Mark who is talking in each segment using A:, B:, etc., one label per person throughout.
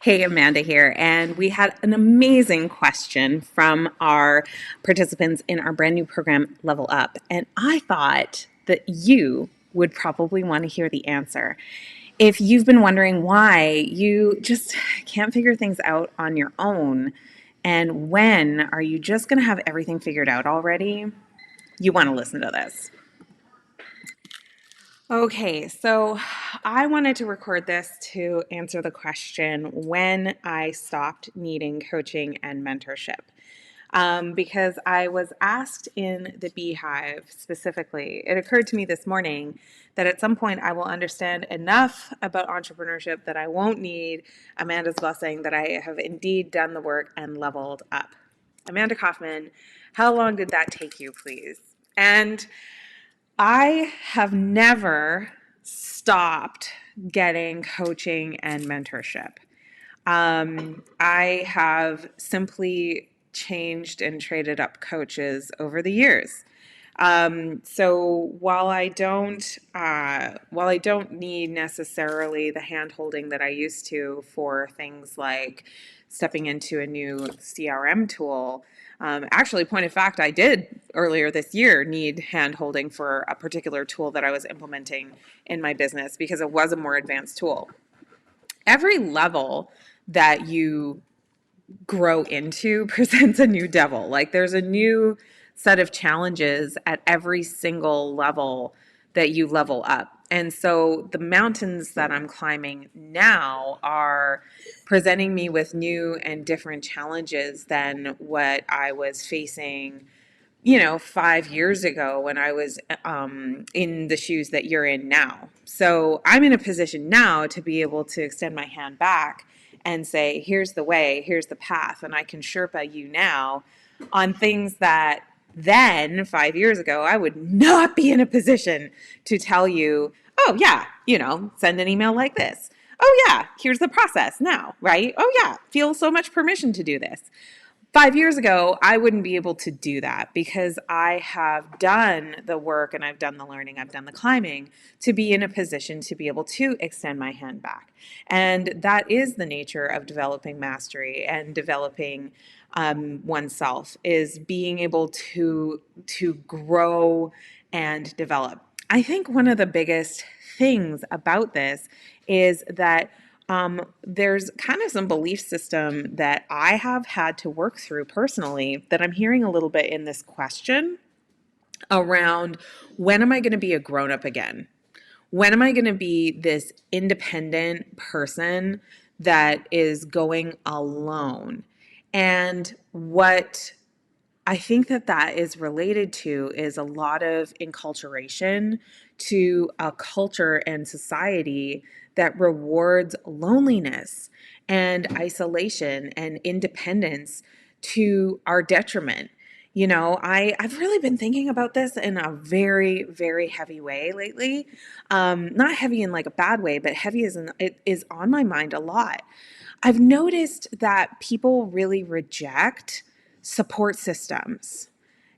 A: Hey, Amanda here. And we had an amazing question from our participants in our brand new program, Level Up. And I thought that you would probably want to hear the answer. If you've been wondering why you just can't figure things out on your own, and when are you just going to have everything figured out already, you want to listen to this. Okay, so I wanted to record this to answer the question when I stopped needing coaching and mentorship. Because I was asked in the Beehive specifically, it occurred to me this morning that at some point I will understand enough about entrepreneurship that I won't need Amanda's blessing, that I have indeed done the work and leveled up. Amanda Kaufman, how long did that take you, please? And I have never stopped getting coaching and mentorship. I have simply changed and traded up coaches over the years. So while I don't need necessarily the hand holding that I used to for things like stepping into a new CRM tool, actually, point of fact, I did earlier this year need hand holding for a particular tool that I was implementing in my business because it was a more advanced tool. Every level that you grow into presents a new devil. Like there's a new set of challenges at every single level that you level up. And so the mountains that I'm climbing now are presenting me with new and different challenges than what I was facing 5 years ago when I was in the shoes that you're in now. So I'm in a position now to be able to extend my hand back and say, here's the way, here's the path. And I can Sherpa you now on things that then 5 years ago, I would not be in a position to tell you, oh, yeah, send an email like this. Oh, yeah, here's the process now, right? Oh, yeah, feel so much permission to do this. 5 years ago, I wouldn't be able to do that because I have done the work and I've done the learning, I've done the climbing to be in a position to be able to extend my hand back. And that is the nature of developing mastery and developing oneself, is being able to grow and develop. I think one of the biggest things about this is that there's kind of some belief system that I have had to work through personally that I'm hearing a little bit in this question around when am I going to be a grown up again? When am I going to be this independent person that is going alone? And what I think that is related to is a lot of enculturation to a culture and society that rewards loneliness and isolation and independence to our detriment. I've really been thinking about this in a very, very heavy way lately. Not heavy in like a bad way, but heavy as in it is on my mind a lot. I've noticed that people really reject support systems.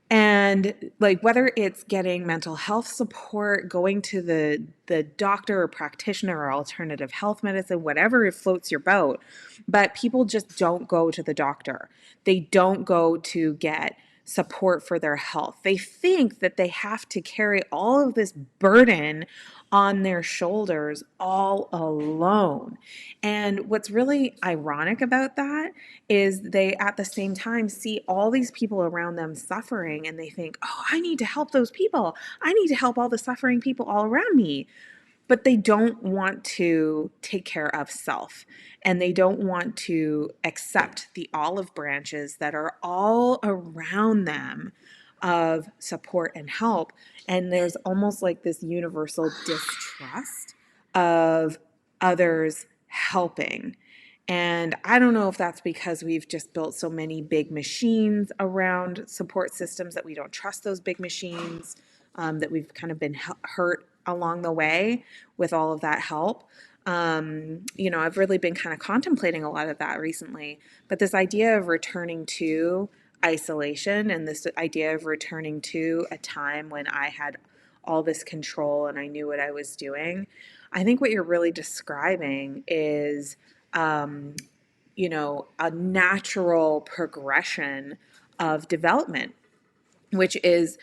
A: And like whether it's getting mental health support, going to the doctor or practitioner or alternative health medicine, whatever floats your boat, but people just don't go to the doctor. They don't go to get support for their health. They think that they have to carry all of this burden on their shoulders all alone. And what's really ironic about that is they at the same time see all these people around them suffering and they think, oh, I need to help those people. I need to help all the suffering people all around me. But they don't want to take care of self and they don't want to accept the olive branches that are all around them of support and help. And there's almost like this universal distrust of others helping. And I don't know if that's because we've just built so many big machines around support systems that we don't trust those big machines, that we've kind of been hurt along the way with all of that help. I've really been kind of contemplating a lot of that recently. But this idea of returning to isolation and this idea of returning to a time when I had all this control and I knew what I was doing, I think what you're really describing is a natural progression of development, which is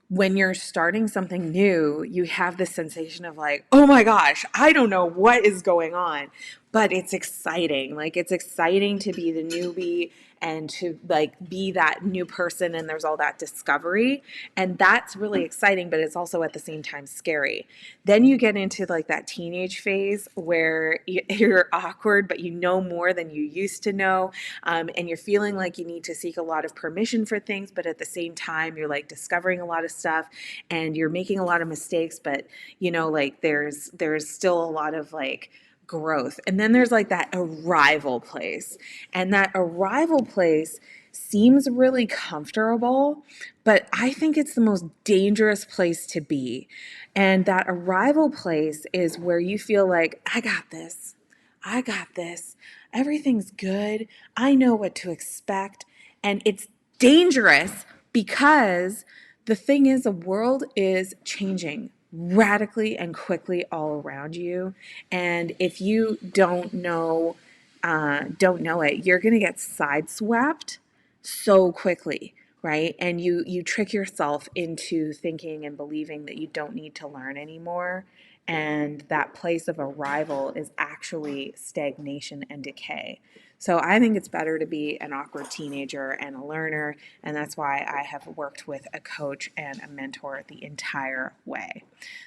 A: when you're starting something new, you have this sensation of like, oh my gosh, I don't know what is going on, but it's exciting. Like, it's exciting to be the newbie and to like be that new person, and there's all that discovery, and that's really exciting, but it's also at the same time scary. Then you get into like that teenage phase where you're awkward, but you know more than you used to know, and you're feeling like you need to seek a lot of permission for things, but at the same time you're like discovering a lot of stuff and you're making a lot of mistakes, but like there's still a lot of like growth. And then there's like that arrival place. And that arrival place seems really comfortable, but I think it's the most dangerous place to be. And that arrival place is where you feel like, I got this. I got this. Everything's good. I know what to expect. And it's dangerous because the thing is, the world is changing radically and quickly all around you. And if you don't know it, you're going to get sideswept so quickly, right? And you trick yourself into thinking and believing that you don't need to learn anymore. And that place of arrival is actually stagnation and decay. So I think it's better to be an awkward teenager and a learner, and that's why I have worked with a coach and a mentor the entire way.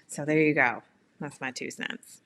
A: So there you go. That's my 2 cents.